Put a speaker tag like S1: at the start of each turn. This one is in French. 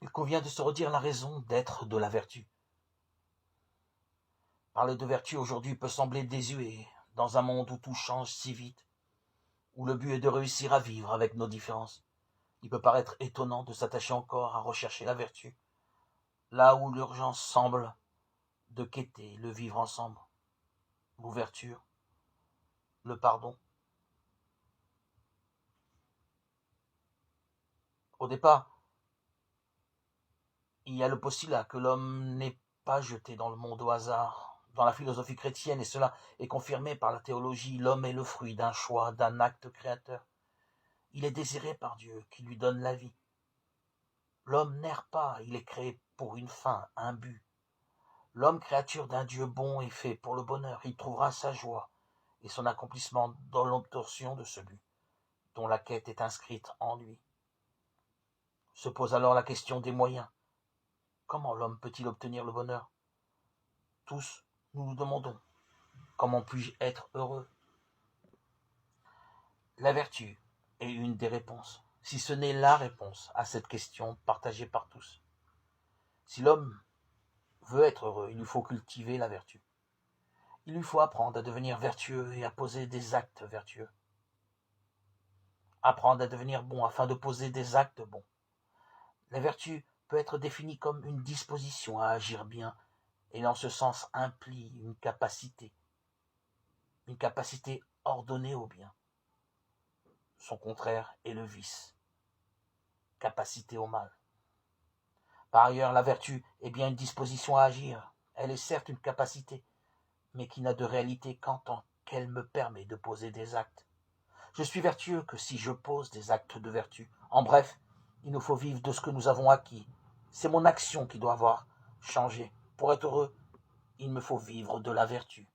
S1: il convient de se redire la raison d'être de la vertu. Parler de vertu aujourd'hui peut sembler désuet, dans un monde où tout change si vite, où le but est de réussir à vivre avec nos différences. Il peut paraître étonnant de s'attacher encore à rechercher la vertu, là où l'urgence semble de quêter le vivre ensemble, l'ouverture, le pardon. Au départ, il y a le postulat que l'homme n'est pas jeté dans le monde au hasard. Dans la philosophie chrétienne, et cela est confirmé par la théologie, l'homme est le fruit d'un choix, d'un acte créateur. Il est désiré par Dieu qui lui donne la vie. L'homme n'erre pas, il est créé pour une fin, un but. L'homme, créature d'un Dieu bon, est fait pour le bonheur. Il trouvera sa joie et son accomplissement dans l'obtention de ce but, dont la quête est inscrite en lui. Se pose alors la question des moyens. Comment l'homme peut-il obtenir le bonheur? Tous, nous nous demandons, comment puis-je être heureux? La vertu est une des réponses, si ce n'est la réponse à cette question partagée par tous. Si l'homme veut être heureux, il lui faut cultiver la vertu. Il lui faut apprendre à devenir vertueux et à poser des actes vertueux. Apprendre à devenir bon afin de poser des actes bons. La vertu peut être définie comme une disposition à agir bien et en ce sens implique une capacité ordonnée au bien. Son contraire est le vice, capacité au mal. Par ailleurs, la vertu est bien une disposition à agir. Elle est certes une capacité, mais qui n'a de réalité qu'en tant qu'elle me permet de poser des actes. Je suis vertueux que si je pose des actes de vertu. En bref, il nous faut vivre de ce que nous avons acquis. C'est mon action qui doit avoir changé. Pour être heureux, il me faut vivre de la vertu.